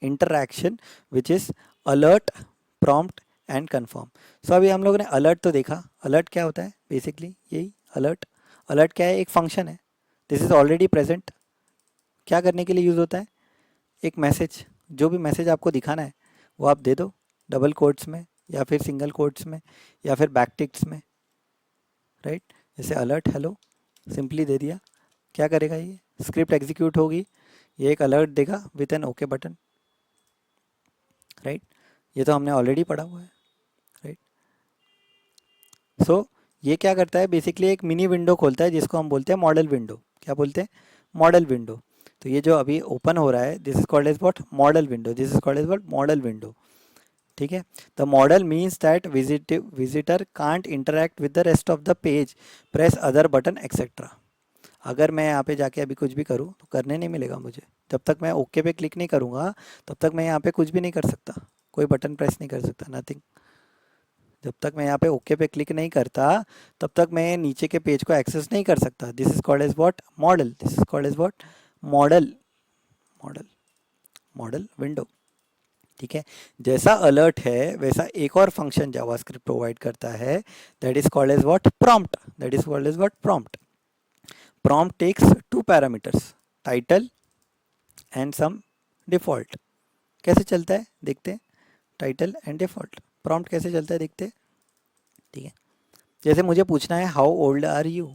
interaction which is alert, prompt and confirm. सो अभी हम लोगों ने अलर्ट तो देखा. अलर्ट क्या होता है बेसिकली? यही अलर्ट. अलर्ट क्या है? एक फंक्शन है. This is already present. क्या करने के लिए यूज़ होता है? एक मैसेज, जो भी मैसेज आपको दिखाना है वो आप दे दो डबल कोट्स में या फिर सिंगल कोट्स में या फिर बैकटिक्स में, राइट? जैसे अलर्ट हेलो सिंपली दे दिया. क्या करेगा ये? स्क्रिप्ट एग्जीक्यूट होगी, ये एक अलर्ट देगा with an okay button, right? ये तो हमने ऑलरेडी पढ़ा हुआ है, राइट? सो ये क्या करता है? बेसिकली एक मिनी विंडो खोलता है जिसको हम बोलते हैं मॉडल विंडो. क्या बोलते हैं? Modal window. तो ये जो अभी ओपन हो रहा है this is called as what? Modal window. This is called as what? Modal window. ठीक है. The modal means that visitor can't interact with the rest of the page, press other button etcetera. अगर मैं यहाँ पे जाके अभी कुछ भी करूँ तो करने नहीं मिलेगा मुझे. जब तक मैं ओके पे क्लिक नहीं करूँगा तब तक मैं यहाँ पे कुछ भी नहीं कर सकता, कोई बटन प्रेस नहीं कर सकता, नथिंग. जब तक मैं यहाँ पे ओके पे क्लिक नहीं करता तब तक मैं नीचे के पेज को एक्सेस नहीं कर सकता. This is called as what? Modal. This is called as what? Modal. Modal. Modal window. ठीक है. जैसा अलर्ट है वैसा एक और फंक्शन जावास्क्रिप्ट प्रोवाइड करता है, that is called as what? Prompt. That is called as what? Prompt. Prompt takes two parameters, title and some default. कैसे चलता है देखते हैं. Title and default. प्रॉम्प्ट कैसे चलता है देखते हैं. ठीक है. जैसे मुझे पूछना है हाउ ओल्ड आर यू,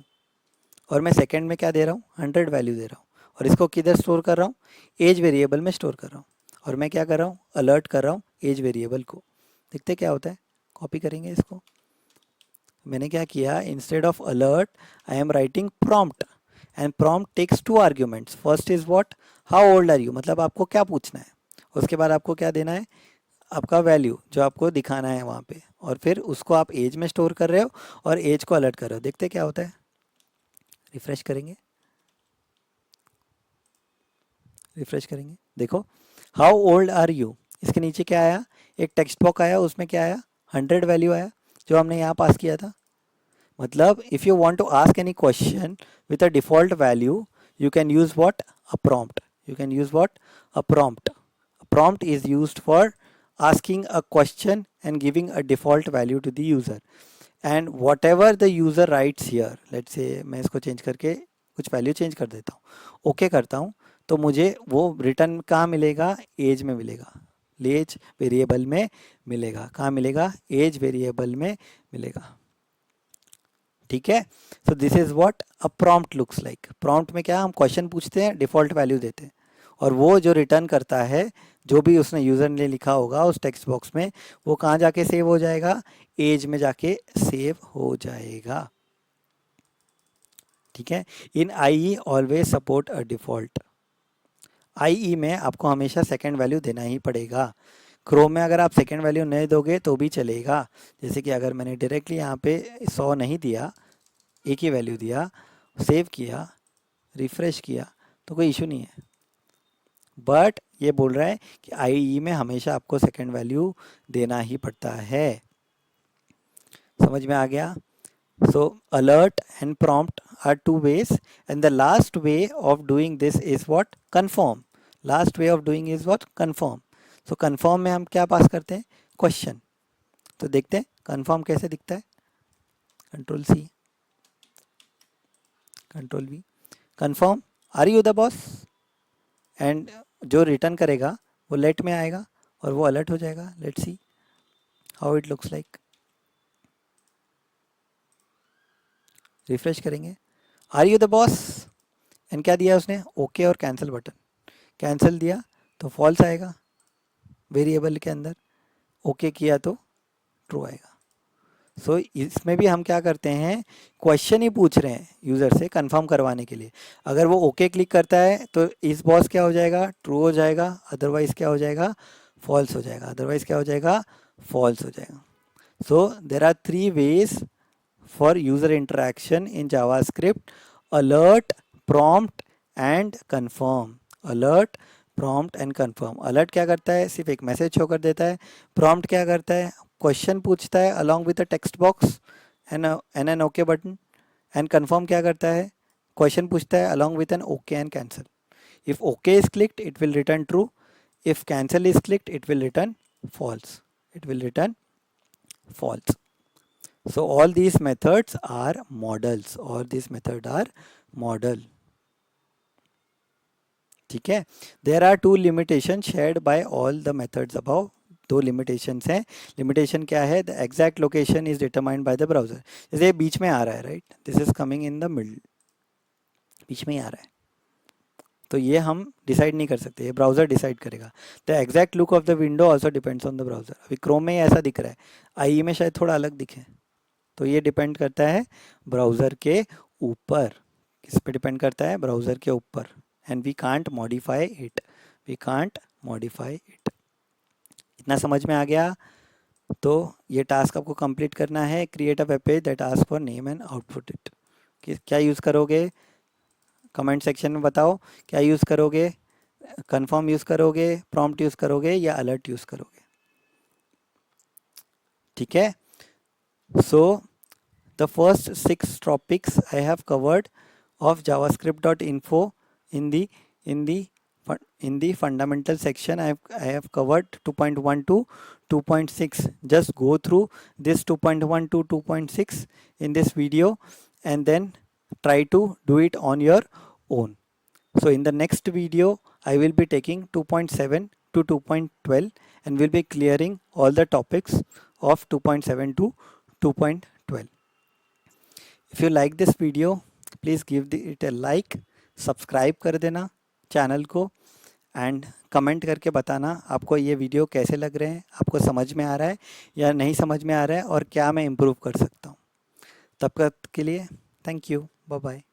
और मैं सेकंड में क्या दे रहा हूँ? 100 वैल्यू दे रहा हूँ, और इसको किधर स्टोर कर रहा हूँ? एज वेरिएबल में स्टोर कर रहा हूँ. और मैं क्या कर रहा हूँ? अलर्ट कर रहा हूँ एज वेरिएबल को. देखते क्या होता है. कॉपी करेंगे इसको. मैंने क्या किया? Instead of alert I am writing prompt, and prompt takes two arguments. First is what? How old are you, मतलब आपको क्या पूछना है. उसके बाद आपको क्या देना है? आपका वैल्यू जो आपको दिखाना है वहाँ पे, और फिर उसको आप एज में स्टोर कर रहे हो और एज को अलर्ट कर रहे हो. देखते क्या होता है. रिफ्रेश करेंगे. रिफ्रेश करेंगे. देखो हाउ ओल्ड आर यू, इसके नीचे क्या आया? एक टेक्स्ट बॉक्स आया, उसमें क्या आया? 100 वैल्यू आया जो हमने यहाँ पास किया था. मतलब if you want to ask any question with a default value you can use what? A prompt. You can use what? A prompt. Prompt is used for asking a question and giving a default value to the user, and whatever the user writes here, let's say मैं इसको change करके कुछ value change कर देता हूँ, okay करता हूँ, तो मुझे वो रिटर्न कहाँ मिलेगा? एज में मिलेगा. एज वेरिएबल में मिलेगा. कहाँ मिलेगा? एज वेरिएबल में मिलेगा. ठीक है. So this is what a prompt looks like. Prompt में क्या? हम क्वेश्चन पूछते हैं, डिफॉल्ट वैल्यू देते हैं, और वो जो रिटर्न करता है जो भी उसने यूज़र ने लिखा होगा उस टेक्स्ट बॉक्स में, वो कहाँ जाके सेव हो जाएगा? एज में जाके सेव हो जाएगा. ठीक है. In I always support a default. I में आपको हमेशा सेकेंड वैल्यू देना ही पड़ेगा. क्रोम में अगर आप सेकेंड वैल्यू नहीं दोगे तो भी चलेगा. जैसे कि अगर मैंने डायरेक्टली यहाँ पे 100 नहीं दिया, एक ही वैल्यू दिया, सेव किया, रिफ्रेश किया, तो कोई इशू नहीं है. बट ये बोल रहा है कि आई में हमेशा आपको सेकेंड वैल्यू देना ही पड़ता है. समझ में आ गया. So alert and prompt are two ways, and the last way of doing this is what? Confirm. Last way of doing is what? Confirm. So confirm में हम क्या पास करते हैं? क्वेश्चन. तो देखते हैं कन्फर्म कैसे दिखता है. Control C, control V. Confirm are you the boss, and जो रिटर्न करेगा वो लेट में आएगा और वो अलर्ट हो जाएगा. Let's see how it looks like. Refresh करेंगे. Are you the boss, and क्या दिया उसने? ओके और कैंसिल बटन. कैंसिल दिया तो फॉल्स आएगा वेरिएबल के अंदर, ओके किया तो ट्रू आएगा. सो इसमें भी हम क्या करते हैं? क्वेश्चन ही पूछ रहे हैं यूज़र से कंफर्म करवाने के लिए. अगर वो ओके क्लिक करता है तो इस बॉस क्या हो जाएगा? ट्रू हो जाएगा. अदरवाइज क्या हो जाएगा? फॉल्स हो जाएगा. अदरवाइज क्या हो जाएगा? फॉल्स हो जाएगा. So there are 3 ways for user interaction in JavaScript: alert, prompt and confirm. alert, prompt and confirm. alert क्या करता है? सिर्फ एक मैसेज शो कर देता है. prompt क्या करता है? क्वेश्चन पूछता है along with a text box and an OK button. and confirm क्या करता है? क्वेश्चन पूछता है along with an OK and cancel. if OK is clicked it will return true. if cancel is clicked, it will return false. It will return false. So all these methods are models. All these methods are model. ठीक है. There are two limitations shared by all the methods above. दो limitations हैं. Limitation क्या है? The exact location is determined by the browser. जैसे बीच में आ रहा है, right? This is coming in the middle. बीच में ही आ रहा है, तो ये हम डिसाइड नहीं कर सकते, ये ब्राउज़र डिसाइड करेगा. The exact look of the window also depends on the browser. अभी क्रोम में ही ऐसा दिख रहा है, आई में शायद थोड़ा अलग दिखे, तो ये डिपेंड करता है ब्राउज़र के ऊपर. किस पे डिपेंड करता है? ब्राउज़र के ऊपर. And we can't modify it. We can't modify it. इतना समझ में आ गया? तो ये टास्क आपको कंप्लीट करना है. Create a web page that ask for name and output it. क्या यूज़ करोगे? कमेंट सेक्शन में बताओ. क्या यूज़ करोगे? कन्फर्म यूज़ करोगे, प्रॉम्प्ट यूज़ करोगे या अलर्ट यूज़ करोगे? ठीक है. So the first 6 topics I have covered of javascript.info in the fundamental section. I have covered 2.1 to 2.6. Just go through this 2.1 to 2.6 in this video and then try to do it on your own. So in the next video I will be taking 2.7 to 2.12 and will be clearing all the topics of 2.7 to 2.12. If you like this video, please give it A like. Subscribe कर देना channel को and comment करके बताना आपको ये video कैसे लग रहे हैं, आपको समझ में आ रहा है या नहीं समझ में आ रहा है और क्या मैं इम्प्रूव कर सकता हूँ. तब तक के लिए थैंक यू. Bye bye.